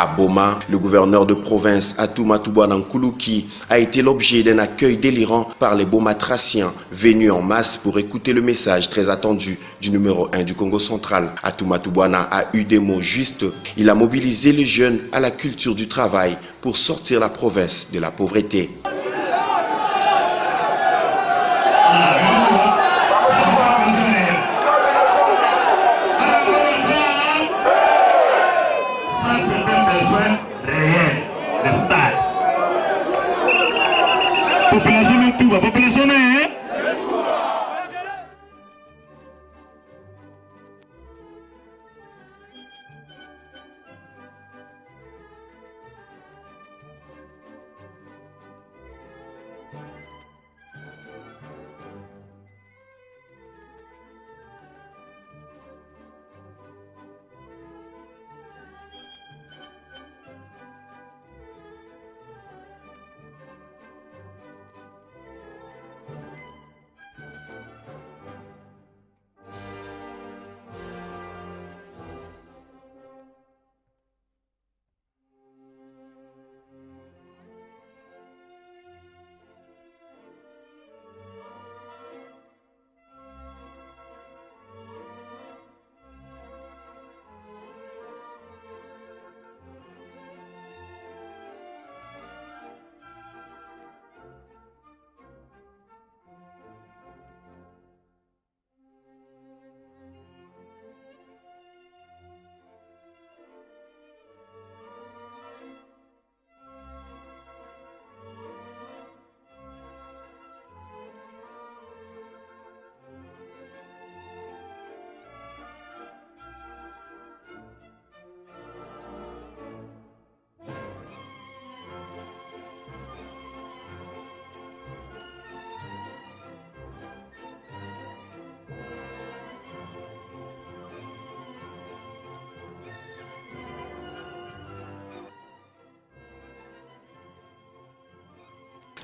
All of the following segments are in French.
À Boma, le gouverneur de province Atoumata Bwana Nkuluki a été l'objet d'un accueil délirant par les Bomatraciens venus en masse pour écouter le message très attendu du numéro 1 du Congo central. Atoumata Bwana a eu des mots justes. Il a mobilisé les jeunes à la culture du travail pour sortir la province de la pauvreté.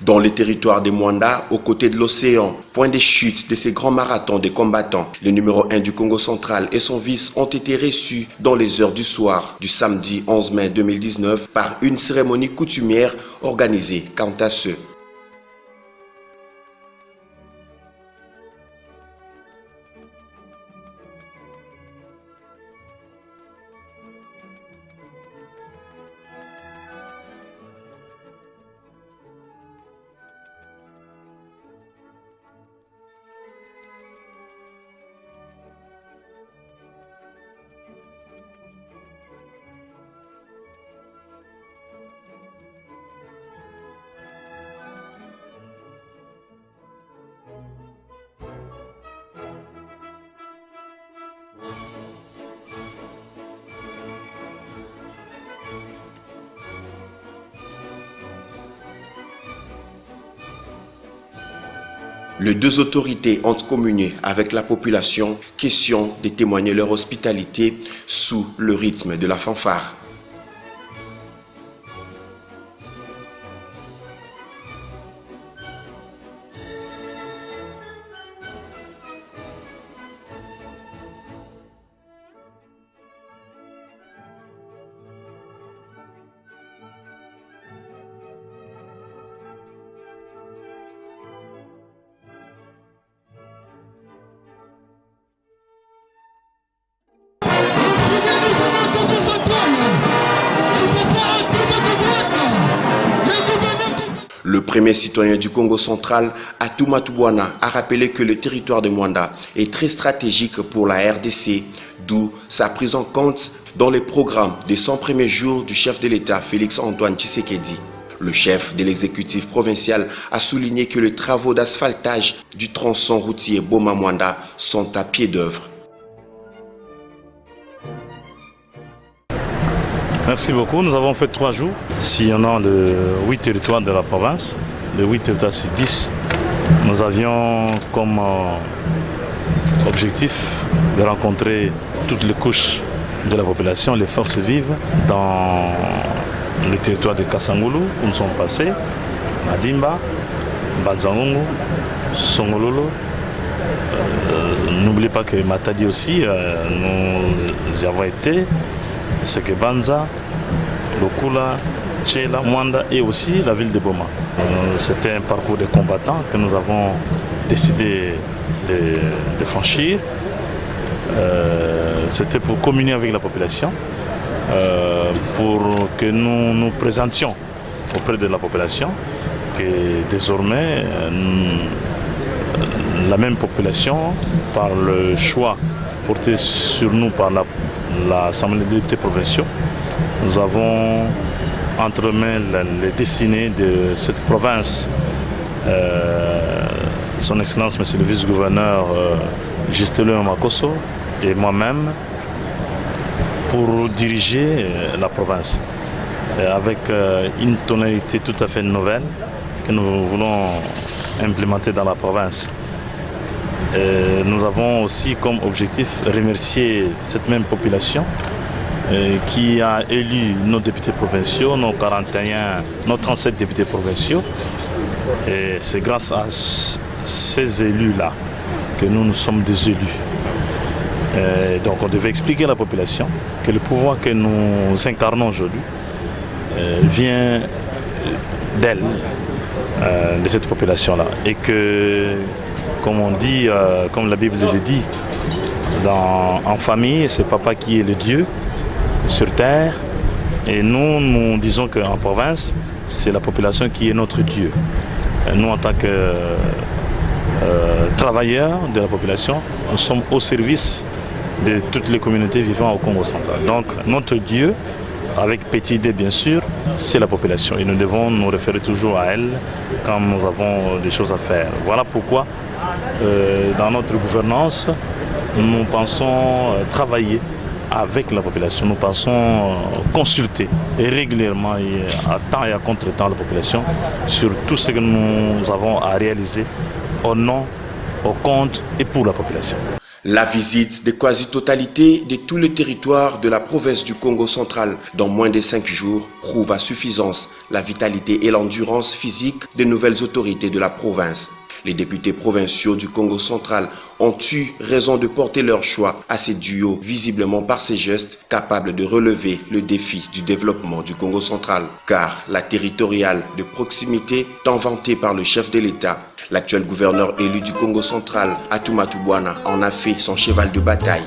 Dans les territoires des Mwanda, aux côtés de l'océan, point de chute de ces grands marathons des combattants, le numéro 1 du Congo central et son vice ont été reçus dans les heures du soir du samedi 11 mai 2019 par une cérémonie coutumière organisée quant à ceux. Les deux autorités ont communié avec la population, question de témoigner leur hospitalité sous le rythme de la fanfare. Le premier citoyen du Congo central, Atoumata Bwana, a rappelé que le territoire de Mwanda est très stratégique pour la RDC, d'où sa prise en compte dans les programmes des 100 premiers jours du chef de l'État Félix-Antoine Tshisekedi. Le chef de l'exécutif provincial a souligné que les travaux d'asphaltage du tronçon routier Boma-Mwanda sont à pied d'œuvre. Merci beaucoup. Nous avons fait 3 jours, sillonnant les 8 territoires de la province, les 8 territoires sur 10. Nous avions comme objectif de rencontrer toutes les couches de la population, les forces vives, dans le territoire de Kasangulu, où nous sommes passés, Madimba, Banzangongo, Songololo. N'oubliez pas que Matadi aussi, nous y avons été, Sekebanza, Lokula, Tchela, Mwanda et aussi la ville de Boma. C'était un parcours de combattants que nous avons décidé de franchir. C'était pour communier avec la population, pour que nous nous présentions auprès de la population, que désormais la même population, par le choix porté sur nous par l'Assemblée des députés provinciaux, nous avons entremêlé les destinées de cette province. Son Excellence, Monsieur le Vice-gouverneur Justelin Makosso et moi-même pour diriger la province avec une tonalité tout à fait nouvelle que nous voulons implémenter dans la province. Nous avons aussi comme objectif remercier cette même population qui a élu nos députés provinciaux, nos 37 députés provinciaux. Et c'est grâce à ces élus-là que nous sommes des élus. Donc on devait expliquer à la population que le pouvoir que nous incarnons aujourd'hui vient d'elle, de cette population-là. Et que, comme on dit, comme la Bible le dit, en famille, c'est papa qui est le Dieu sur terre. Et nous disons qu'en province, c'est la population qui est notre Dieu. Nous, en tant que travailleurs de la population, nous sommes au service de toutes les communautés vivant au Congo central. Donc notre Dieu, avec petit D bien sûr, c'est la population. Et nous devons nous référer toujours à elle quand nous avons des choses à faire. Voilà pourquoi dans notre gouvernance, nous pensons travailler avec la population. Nous pensons consulter et régulièrement et à temps et à contre-temps la population sur tout ce que nous avons à réaliser au nom, au compte et pour la population. La visite de quasi-totalité de tout le territoire de la province du Congo central dans moins de 5 jours prouve à suffisance la vitalité et l'endurance physique des nouvelles autorités de la province. Les députés provinciaux du Congo central ont eu raison de porter leur choix à ces duos, visiblement par ces gestes capables de relever le défi du développement du Congo central. Car la territoriale de proximité, tant vantée par le chef de l'État, l'actuel gouverneur élu du Congo central, Atumatu Bwana, en a fait son cheval de bataille.